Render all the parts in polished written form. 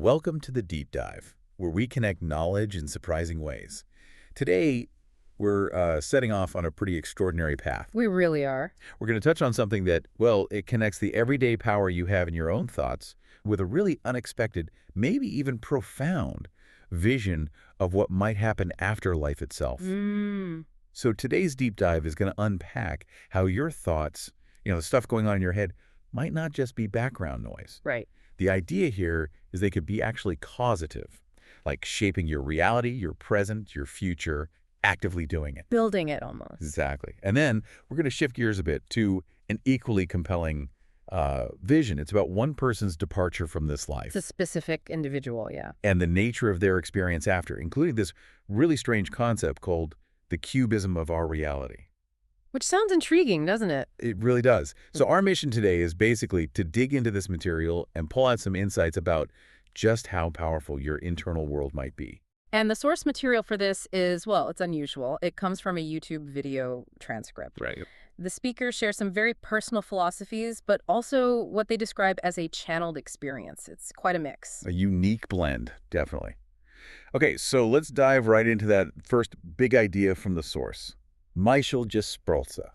Welcome to the Deep Dive, where we connect knowledge in surprising ways. Today, we're setting off on a pretty extraordinary path. We really are. We're going to touch on something that, well, it connects the everyday power you have in your own thoughts with a really unexpected, maybe even profound vision of what might happen after life itself. So today's deep dive is going to unpack how your thoughts, the stuff going on in your head, might not just be background noise. Right. The idea here is they could be actually causative, like shaping your reality, your present, your future, actively doing it. Building it almost. Exactly. And then we're going to shift gears a bit to an equally compelling vision. It's about one person's departure from this life. It's a specific individual, yeah. And the nature of their experience after, including this really strange concept called the cubism of our reality. Which sounds intriguing, doesn't it? It really does. So our mission today is basically to dig into this material and pull out some insights about just how powerful your internal world might be. And the source material for this is, well, it's unusual. It comes from a YouTube video transcript. Right. The speakers share some very personal philosophies, but also what they describe as a channeled experience. It's quite a mix. A unique blend, definitely. Okay, so let's dive right into that first big idea from the source. Michael Jasperza.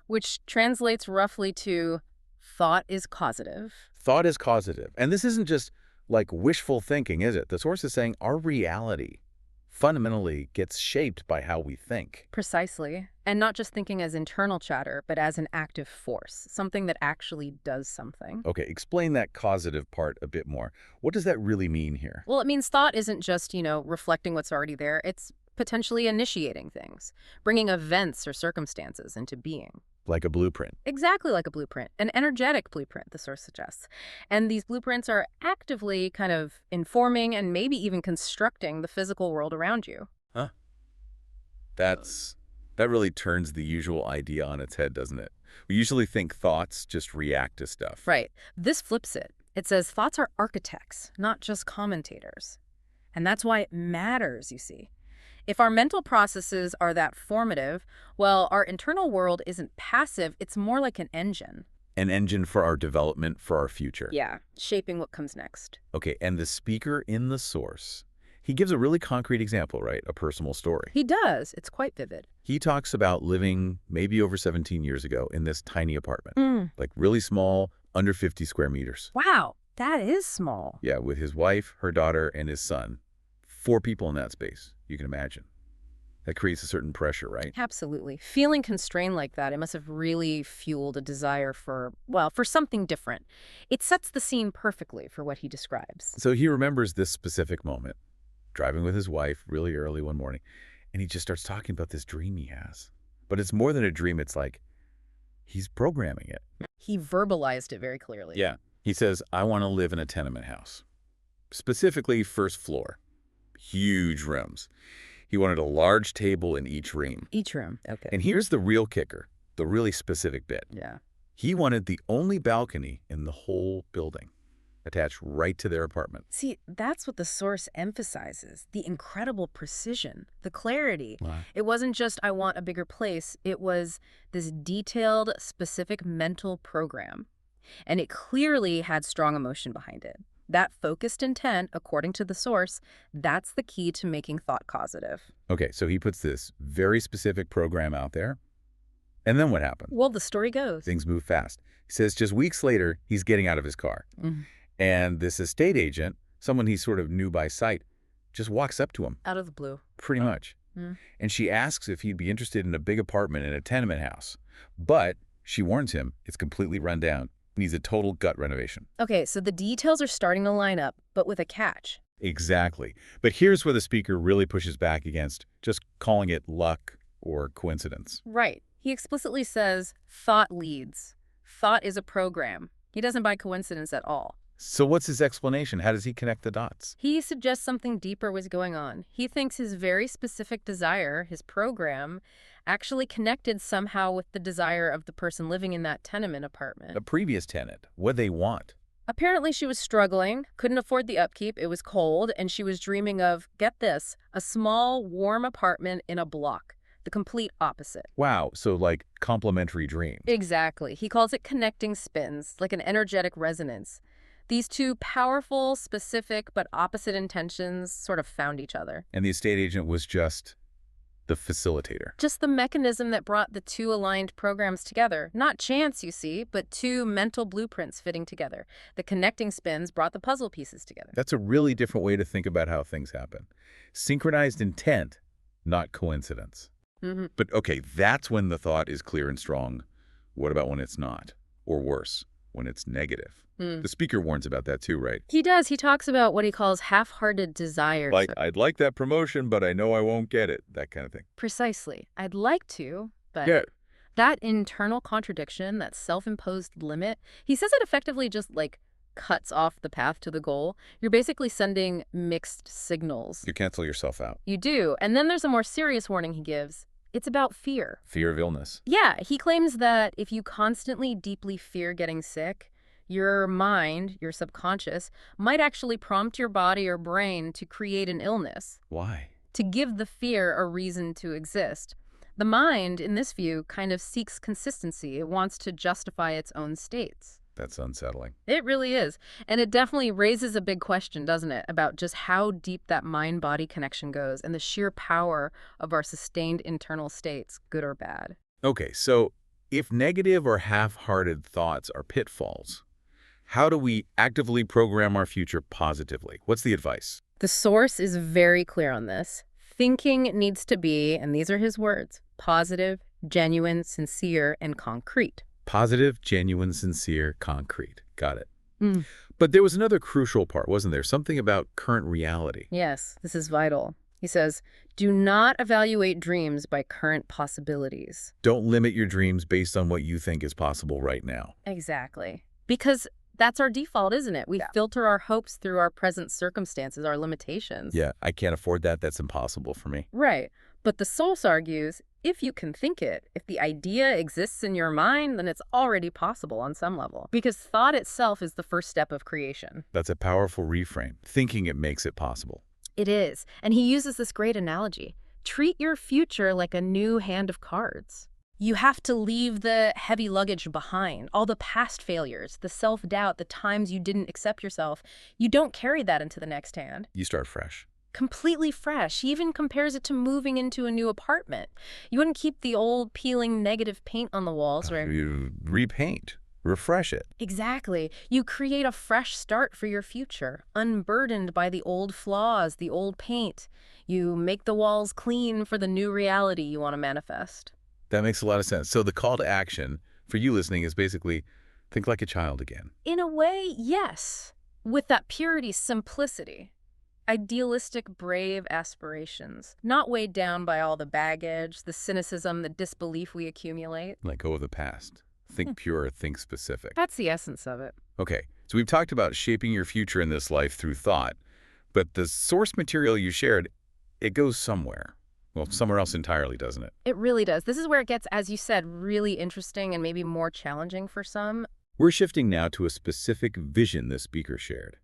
Which translates roughly to thought is causative. Thought is causative. And this isn't just like wishful thinking, is it? The source is saying our reality fundamentally gets shaped by how we think. Precisely. And not just thinking as internal chatter, but as an active force, something that actually does something. Okay, explain that causative part a bit more. What does that really mean here? Well, it means thought isn't just, reflecting what's already there. It's potentially initiating things, bringing events or circumstances into being. Like a blueprint. Exactly like a blueprint, an energetic blueprint, the source suggests. And these blueprints are actively kind of informing and maybe even constructing the physical world around you. Huh? That really turns the usual idea on its head, doesn't it? We usually think thoughts just react to stuff. Right. This flips it. It says thoughts are architects, not just commentators. And that's why it matters, you see. If our mental processes are that formative, well, our internal world isn't passive, it's more like an engine. An engine for our development, for our future. Yeah, shaping what comes next. Okay, and the speaker in the source, he gives a really concrete example, right? A personal story. He does. It's quite vivid. He talks about living maybe over 17 years ago in this tiny apartment, like really small, under 50 square meters. Wow, that is small. Yeah, with his wife, her daughter, and his son. 4 people in that space, you can imagine. That creates a certain pressure, right? Absolutely. Feeling constrained like that, it must have really fueled a desire for something different. It sets the scene perfectly for what he describes. So he remembers this specific moment, driving with his wife really early one morning, and he just starts talking about this dream he has. But it's more than a dream, it's like he's programming it. He verbalized it very clearly. Yeah. He says, I want to live in a tenement house, specifically first floor. Huge rooms. He wanted a large table in each room. Each room, okay. And here's the real kicker, the really specific bit. Yeah. He wanted the only balcony in the whole building, attached right to their apartment. See, that's what the source emphasizes, the incredible precision, the clarity. Wow. It wasn't just, I want a bigger place. It was this detailed, specific mental program. And it clearly had strong emotion behind it. That focused intent, according to the source, that's the key to making thought causative. Okay, so he puts this very specific program out there. And then what happens? Well, the story goes. Things move fast. He says just weeks later, he's getting out of his car. And this estate agent, someone he sort of knew by sight, just walks up to him. Out of the blue. Pretty much. And she asks if he'd be interested in a big apartment in a tenement house. But she warns him it's completely run down. Needs a total gut renovation. Okay, so the details are starting to line up, but with a catch. Exactly. But here's where the speaker really pushes back against just calling it luck or coincidence. Right. He explicitly says, thought leads. Thought is a program. He doesn't buy coincidence at all. So what's his explanation? How does he connect the dots? He suggests something deeper was going on. He thinks his very specific desire, his program, actually connected somehow with the desire of the person living in that tenement apartment. A previous tenant. What they want. Apparently she was struggling, couldn't afford the upkeep, it was cold, and she was dreaming of, get this, a small, warm apartment in a block. The complete opposite. Wow, so like complementary dreams. Exactly. He calls it connecting spins, like an energetic resonance. These two powerful, specific, but opposite intentions sort of found each other. And the estate agent was just the facilitator. Just the mechanism that brought the two aligned programs together. Not chance, you see, but two mental blueprints fitting together. The connecting spins brought the puzzle pieces together. That's a really different way to think about how things happen. Synchronized intent, not coincidence. But okay, that's when the thought is clear and strong. What about when it's not? Or worse, when it's negative? The speaker warns about that too, right? He does. He talks about what he calls half-hearted desires. Like, I'd like that promotion, but I know I won't get it. That kind of thing. Precisely. I'd like to, but Yeah. that internal contradiction, that self-imposed limit, he says it effectively just, like, cuts off the path to the goal. You're basically sending mixed signals. You cancel yourself out. You do. And then there's a more serious warning he gives. It's about fear. Fear of illness. Yeah, he claims that if you constantly deeply fear getting sick, your mind, your subconscious, might actually prompt your body or brain to create an illness, Why? to give the fear a reason to exist. The mind, in this view, kind of seeks consistency. It wants to justify its own states. That's unsettling. It really is. And it definitely raises a big question, doesn't it, about just how deep that mind-body connection goes and the sheer power of our sustained internal states, good or bad. Okay, so if negative or half-hearted thoughts are pitfalls, how do we actively program our future positively? What's the advice? The source is very clear on this. Thinking needs to be, and these are his words, positive, genuine, sincere, and concrete. Positive, genuine, sincere, concrete. Got it. But there was another crucial part, wasn't there? Something about current reality. Yes, this is vital. He says, do not evaluate dreams by current possibilities. Don't limit your dreams based on what you think is possible right now. Exactly. Because that's our default, isn't it? We filter our hopes through our present circumstances, our limitations. Yeah, I can't afford that. That's impossible for me. Right. But the source argues, if you can think it, if the idea exists in your mind, then it's already possible on some level. Because thought itself is the first step of creation. That's a powerful reframe. Thinking it makes it possible. It is. And he uses this great analogy. Treat your future like a new hand of cards. You have to leave the heavy luggage behind, all the past failures, the self-doubt, the times you didn't accept yourself. You don't carry that into the next hand. You start fresh. Completely fresh. He even compares it to moving into a new apartment. You wouldn't keep the old peeling negative paint on the walls, right? You repaint, refresh it. Exactly. You create a fresh start for your future, unburdened by the old flaws, the old paint. You make the walls clean for the new reality you want to manifest. That makes a lot of sense. So the call to action for you listening is basically think like a child again. In a way, yes. With that purity, simplicity. Idealistic, brave aspirations, not weighed down by all the baggage, the cynicism, the disbelief we accumulate. Let go of the past. Think pure, think specific. That's the essence of it. Okay, so we've talked about shaping your future in this life through thought, but the source material you shared, it goes somewhere. Well, somewhere else entirely, doesn't it? It really does. This is where it gets, as you said, really interesting and maybe more challenging for some. We're shifting now to a specific vision the speaker shared.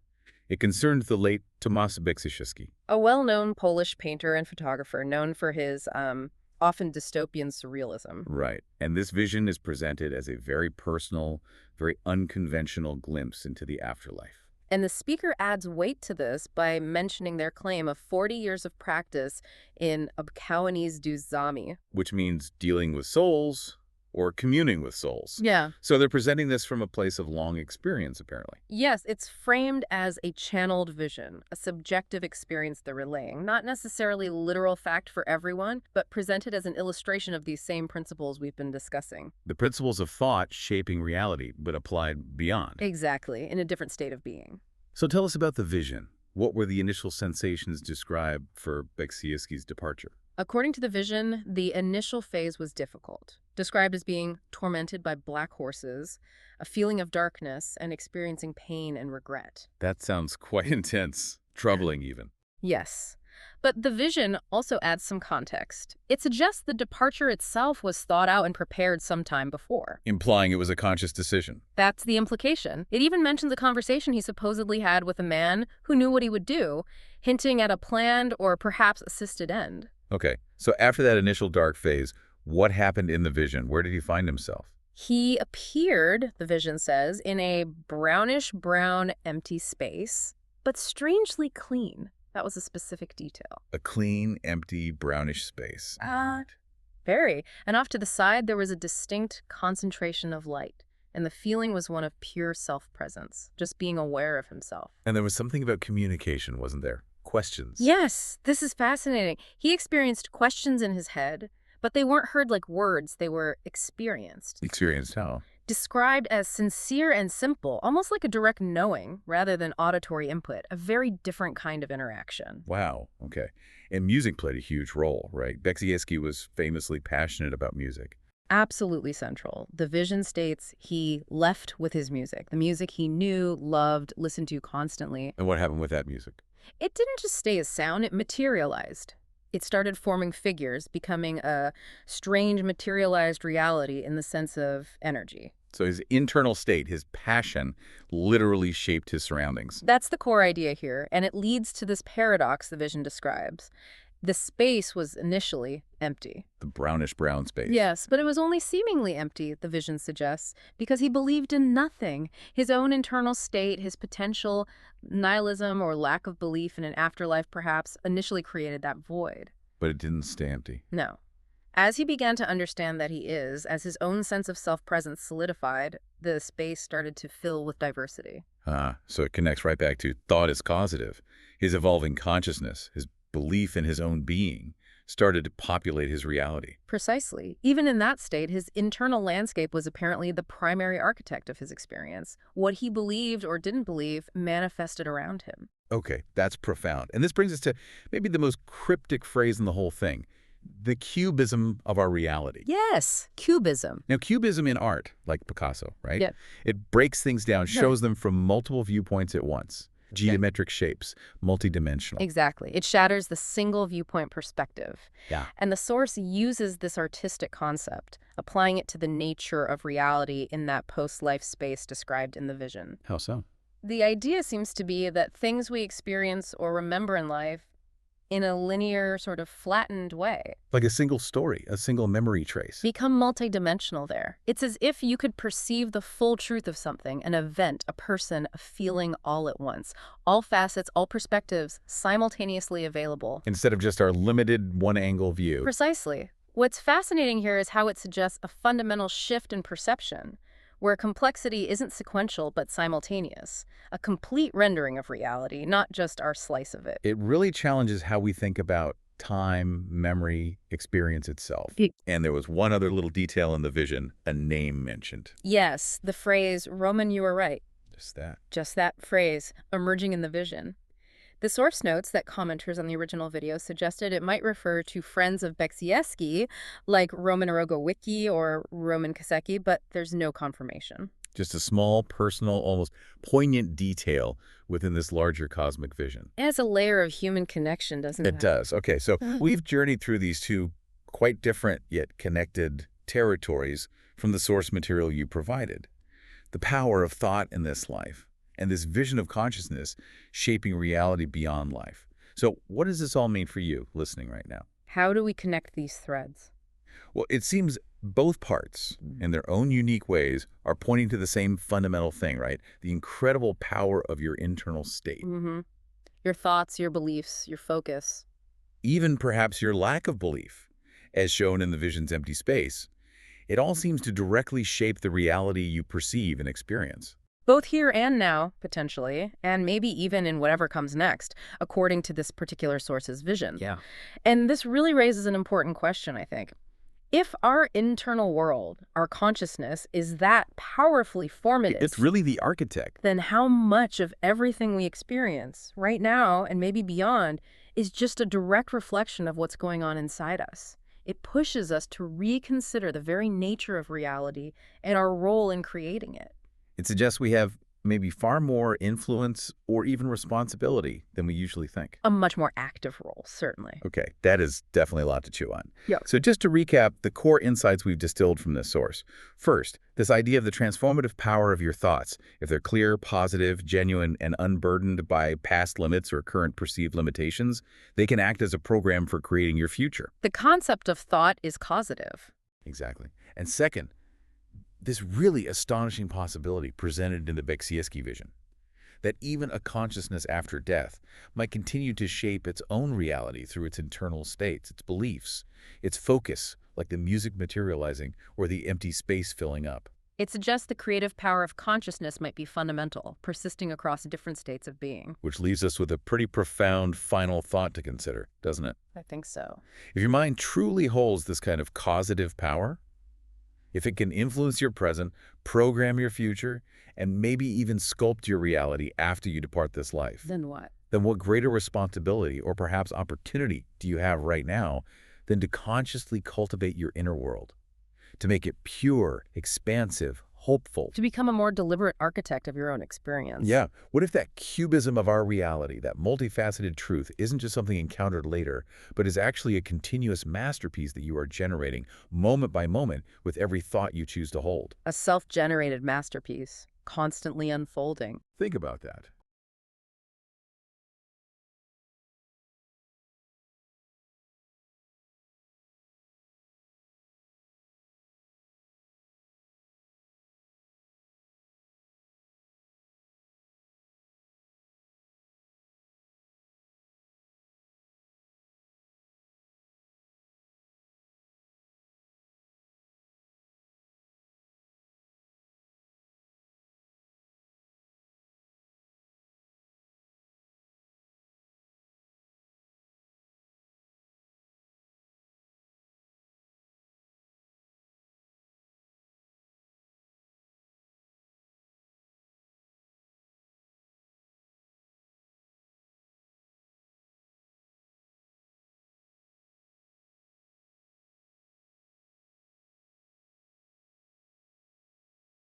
It concerned the late Tomasz Beksiński. A well-known Polish painter and photographer known for his often dystopian surrealism. Right. And this vision is presented as a very personal, very unconventional glimpse into the afterlife. And the speaker adds weight to this by mentioning their claim of 40 years of practice in obcowanie duszami. Which means dealing with souls or communing with souls. Yeah. So they're presenting this from a place of long experience, apparently. Yes, it's framed as a channeled vision, a subjective experience they're relaying, not necessarily literal fact for everyone, but presented as an illustration of these same principles we've been discussing. The principles of thought shaping reality, but applied beyond. Exactly, in a different state of being. So tell us about the vision. What were the initial sensations described for Beksiński's departure? According to the vision, the initial phase was difficult, described as being tormented by black horses, a feeling of darkness, and experiencing pain and regret. That sounds quite intense, troubling even. Yes. But the vision also adds some context. It suggests the departure itself was thought out and prepared some time before. Implying it was a conscious decision. That's the implication. It even mentions a conversation he supposedly had with a man who knew what he would do, hinting at a planned or perhaps assisted end. Okay, so after that initial dark phase, what happened in the vision? Where did he find himself? He appeared, the vision says, in a brownish-brown empty space, but strangely clean. That was a specific detail. A clean, empty, brownish space. Very. And off to the side, there was a distinct concentration of light. And the feeling was one of pure self-presence, just being aware of himself. And there was something about communication, wasn't there? Questions. Yes, this is fascinating. He experienced questions in his head, but they weren't heard like words. They were experienced. Experienced how? Described as sincere and simple, almost like a direct knowing rather than auditory input, a very different kind of interaction. Wow. Okay. And music played a huge role, right? Beksiński was famously passionate about music. Absolutely central. The vision states he left with his music, the music he knew, loved, listened to constantly. And what happened with that music? It didn't just stay as sound, it materialized. It started forming figures, becoming a strange materialized reality in the sense of energy. So his internal state, his passion, literally shaped his surroundings. That's the core idea here, and it leads to this paradox the vision describes. The space was initially empty. The brownish-brown space. Yes, but it was only seemingly empty, the vision suggests, because he believed in nothing. His own internal state, his potential nihilism or lack of belief in an afterlife perhaps, initially created that void. But it didn't stay empty. No. As he began to understand that he is, as his own sense of self-presence solidified, the space started to fill with diversity. So it connects right back to thought is causative. His evolving consciousness, his belief in his own being, started to populate his reality. Precisely. Even in that state, his internal landscape was apparently the primary architect of his experience. What he believed or didn't believe manifested around him. Okay, that's profound. And this brings us to maybe the most cryptic phrase in the whole thing, the cubism of our reality. Yes, cubism. Now, cubism in art, like Picasso, right? Yeah. It breaks things down, shows them from multiple viewpoints at once. Geometric shapes, multidimensional. Exactly. It shatters the single viewpoint perspective. Yeah. And the source uses this artistic concept, applying it to the nature of reality in that post-life space described in the vision. How so? The idea seems to be that things we experience or remember in life in a linear, sort of flattened way. Like a single story, a single memory trace. Become multidimensional there. It's as if you could perceive the full truth of something, an event, a person, a feeling all at once. All facets, all perspectives, simultaneously available. Instead of just our limited one-angle view. Precisely. What's fascinating here is how it suggests a fundamental shift in perception, where complexity isn't sequential but simultaneous, a complete rendering of reality, not just our slice of it. It really challenges how we think about time, memory, experience itself. And there was one other little detail in the vision, a name mentioned. Yes, the phrase, Roman, you were right. Just that. Just that phrase, emerging in the vision. The source notes that commenters on the original video suggested it might refer to friends of Beksiński, like Roman Orogowicki or Roman Kasecki, but there's no confirmation. Just a small, personal, almost poignant detail within this larger cosmic vision. It adds a layer of human connection, doesn't it? It does. Okay, so we've journeyed through these two quite different yet connected territories from the source material you provided. The power of thought in this life, and this vision of consciousness shaping reality beyond life. So what does this all mean for you listening right now? How do we connect these threads? Well, it seems both parts, in their own unique ways, are pointing to the same fundamental thing, right? The incredible power of your internal state. Your thoughts, your beliefs, your focus. Even perhaps your lack of belief, as shown in the vision's empty space. It all seems to directly shape the reality you perceive and experience. Both here and now, potentially, and maybe even in whatever comes next, according to this particular source's vision. Yeah. And this really raises an important question, I think. If our internal world, our consciousness, is that powerfully formative, It's really the architect. then how much of everything we experience right now and maybe beyond is just a direct reflection of what's going on inside us? It pushes us to reconsider the very nature of reality and our role in creating it. It suggests we have maybe far more influence or even responsibility than we usually think. A much more active role, certainly. Okay, that is definitely a lot to chew on. Yeah. So just to recap the core insights we've distilled from this source. First, this idea of the transformative power of your thoughts. If they're clear, positive, genuine, and unburdened by past limits or current perceived limitations, they can act as a program for creating your future. The concept of thought is causative. Exactly. And second, this really astonishing possibility presented in the Beksiński vision, that even a consciousness after death might continue to shape its own reality through its internal states, its beliefs, its focus, like the music materializing or the empty space filling up. It suggests the creative power of consciousness might be fundamental, persisting across different states of being. Which leaves us with a pretty profound final thought to consider, doesn't it? I think so. If your mind truly holds this kind of causative power, if it can influence your present, program your future, and maybe even sculpt your reality after you depart this life, Then what? then what greater responsibility or perhaps opportunity do you have right now than to consciously cultivate your inner world, to make it pure, expansive, hopeful? To become a more deliberate architect of your own experience. Yeah. What if that cubism of our reality, that multifaceted truth, isn't just something encountered later, but is actually a continuous masterpiece that you are generating moment by moment with every thought you choose to hold? A self-generated masterpiece, constantly unfolding. Think about that.